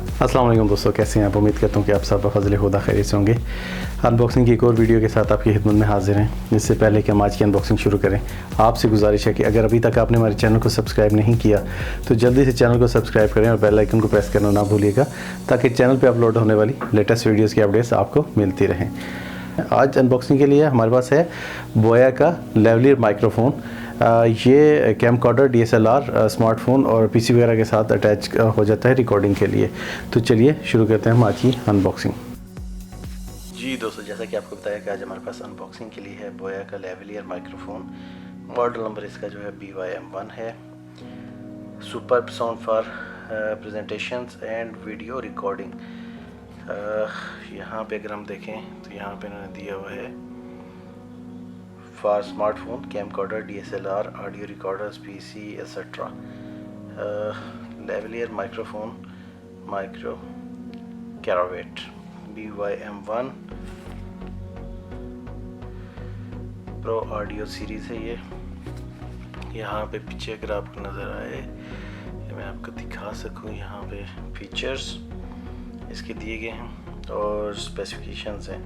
अस्सलाम वालेकुम दोस्तों, कैसे हैं आप? उम्मीद करता हूँ कि आप सब फजल खुदा खैरियत से होंगे। अनबॉक्सिंग की एक और वीडियो के साथ आपकी खिदमत में हाजिर हैं। इससे पहले कि हम आज की अनबॉक्सिंग शुरू करें, आपसे गुजारिश है कि अगर अभी तक आपने हमारे चैनल को सब्सक्राइब नहीं किया तो जल्दी से चैनल को सब्सक्राइब करें और बेल आइकन को प्रेस करना ना भूलिएगा, ताकि चैनल पर अपलोड होने वाली लेटेस्ट वीडियोज़ की अपडेट्स आपको मिलती रहें। आज अनबॉक्सिंग के लिए हमारे पास है बोया का लेवलियर माइक्रोफोन। ये कैमकॉर्डर, DSLR, स्मार्टफोन और PC वगैरह के साथ अटैच हो जाता है रिकॉर्डिंग के लिए। तो चलिए शुरू करते हैं हम आज की अनबॉक्सिंग। जी दोस्तों, जैसा कि आपको बताया कि आज हमारे पास अनबॉक्सिंग के लिए है बोया का लेवलियर माइक्रोफोन। मॉडल नंबर इसका जो है BYM1 है। Super sound for presentations and video recording. यहाँ पे अगर हम देखें तो यहाँ पे इन्होंने दिया हुआ है for smartphone, camcorder, DSLR, audio recorders, PC etcetera. Lavalier microphone micro कैरावेट BYM1 प्रो ऑडियो सीरीज़ है ये। यहाँ पे पीछे अगर आपको नज़र आए, मैं आपको दिखा सकूँ, यहाँ पे फीचर्स इसके दिए गए हैं और स्पेसिफिकेशंस हैं।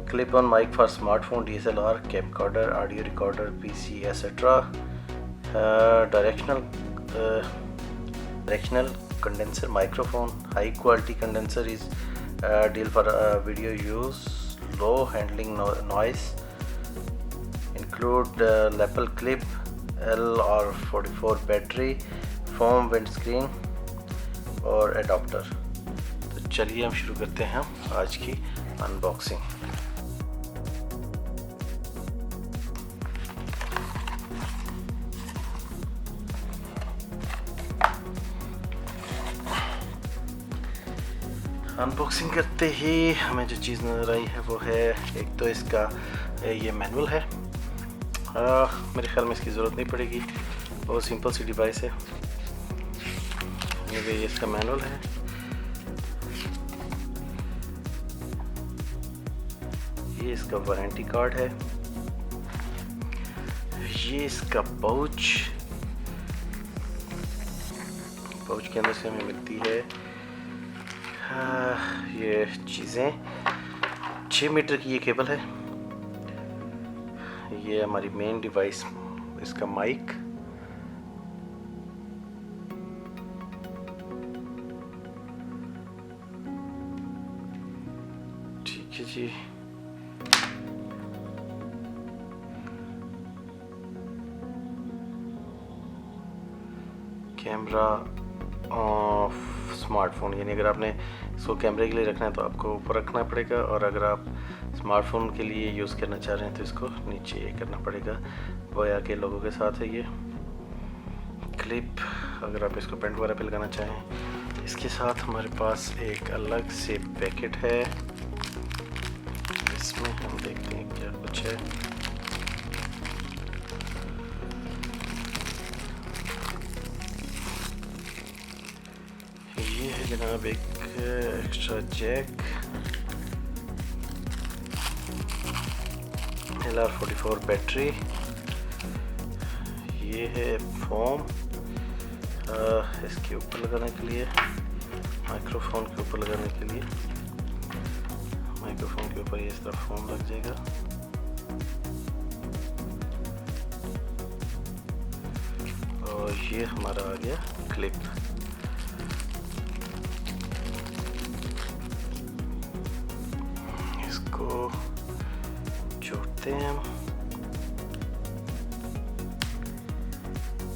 Clip on mic for smartphone, DSLR, camcorder, audio recorder, PC etcetera. Directional condenser microphone, high quality condenser is deal for video use, low handling noise, include lapel clip, LR44 battery, foam windscreen और adapter. तो चलिए हम शुरू करते हैं आज की unboxing. Unboxing करते ही हमें जो चीज़ नज़र आई है वो है, एक तो इसका ये मैनुअल है। मेरे ख्याल में इसकी ज़रूरत नहीं पड़ेगी, बहुत सिंपल सी डिवाइस है। ये इसका मैनुअल है। ये इसका वारंटी कार्ड है। ये इसका पाउच के अंदर से हमें मिलती है ये चीज़ें। 6 मीटर की ये केबल है। ये हमारी मेन डिवाइस, इसका माइक, ठीक है जी। कैमरा ऑफ स्मार्टफोन, यानी अगर आपने इसको कैमरे के लिए रखना है तो आपको ऊपर रखना पड़ेगा, और अगर आप स्मार्टफोन के लिए यूज़ करना चाह रहे हैं तो इसको नीचे करना पड़ेगा। बोया के लोगों के साथ है ये क्लिप, अगर आप इसको पेंट वगैरह पे लगाना चाहें। इसके साथ हमारे पास एक अलग से पैकेट है, इसमें हम देखते हैं क्या कुछ है। ये है जनाब एक एक्स्ट्रा जैक, LR44 बैटरी। ये है फोम इसके ऊपर लगाने के लिए, माइक्रोफोन के ऊपर लगाने के लिए। माइक्रोफोन के ऊपर ये इस तरह फोम लग जाएगा। और ये हमारा आ गया क्लिप। जोड़ते हैं,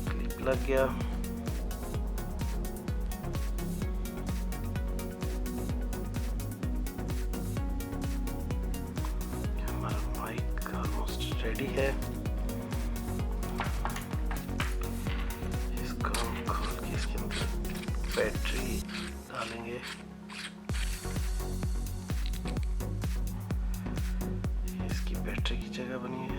क्लिप लग गया। हमारा माइक ऑलमोस्ट रेडी है। इसको हम खोल के इसके अंदर बैटरी डालेंगे। बैटरी की जगह बनी है।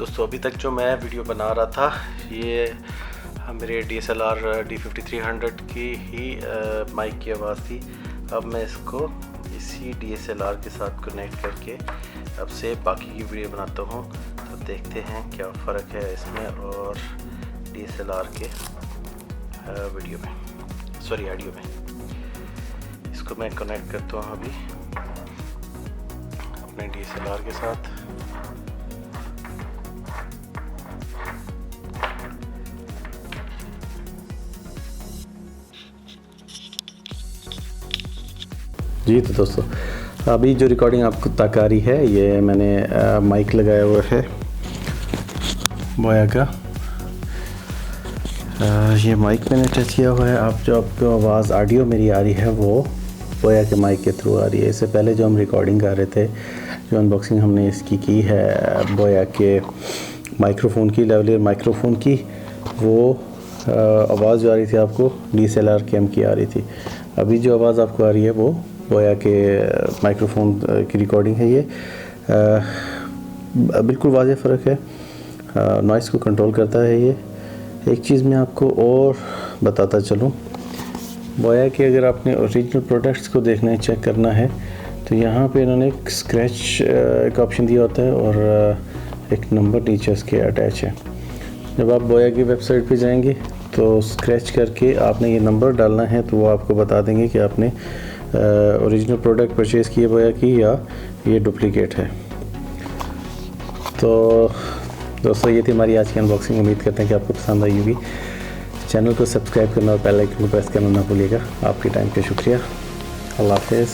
दोस्तों अभी तक जो मैं वीडियो बना रहा था ये मेरे DSLR D5300 की ही माइक की आवाज़ थी। अब मैं इसको इसी DSLR के साथ कनेक्ट करके अब से बाकी की वीडियो बनाता हूँ, तो देखते हैं क्या फ़र्क है इसमें और DSLR के वीडियो में, सॉरी ऑडियो में। इसको मैं कनेक्ट करता हूँ अभी अपने DSLR के साथ। जी तो दोस्तों अभी जो रिकॉर्डिंग आपको तक आ रही है ये मैंने माइक लगाया हुआ है बोया का। ये माइक मैंने टच किया हुआ है। आपको आवाज़ ऑडियो मेरी आ रही है वो बोया के माइक के थ्रू आ रही है। इससे पहले जो हम रिकॉर्डिंग कर रहे थे, जो अनबॉक्सिंग हमने इसकी की है बोया के माइक्रोफोन की, लेवलियर माइक्रोफोन की, वो आवाज़ जो आ रही थी आपको DSLR कैम की आ रही थी। अभी जो आवाज़ आपको आ रही है वो बोया के माइक्रोफोन की रिकॉर्डिंग है। ये बिल्कुल वाज़ेह फ़र्क है, नॉइज़ को कंट्रोल करता है ये। एक चीज़ मैं आपको और बताता चलूँ, बोया के अगर आपने ओरिजिनल प्रोडक्ट्स को देखना है, चेक करना है, तो यहाँ पे इन्होंने एक स्क्रैच का ऑप्शन दिया होता है और एक नंबर नीचे उसके अटैच है। जब आप बोया की वेबसाइट पे जाएंगे तो स्क्रैच करके आपने ये नंबर डालना है, तो वो आपको बता देंगे कि आपने ओरिजिनल प्रोडक्ट परचेज़ किए बोया की या ये डुप्लीकेट है। तो दोस्तों ये थी हमारी आज की अनबॉक्सिंग। उम्मीद करते हैं कि आपको पसंद आई होगी। चैनल को सब्सक्राइब करना और बेल आइकन को प्रेस करना ना भूलिएगा। आपके टाइम पे शुक्रिया। अल्लाह हाफ़िज़।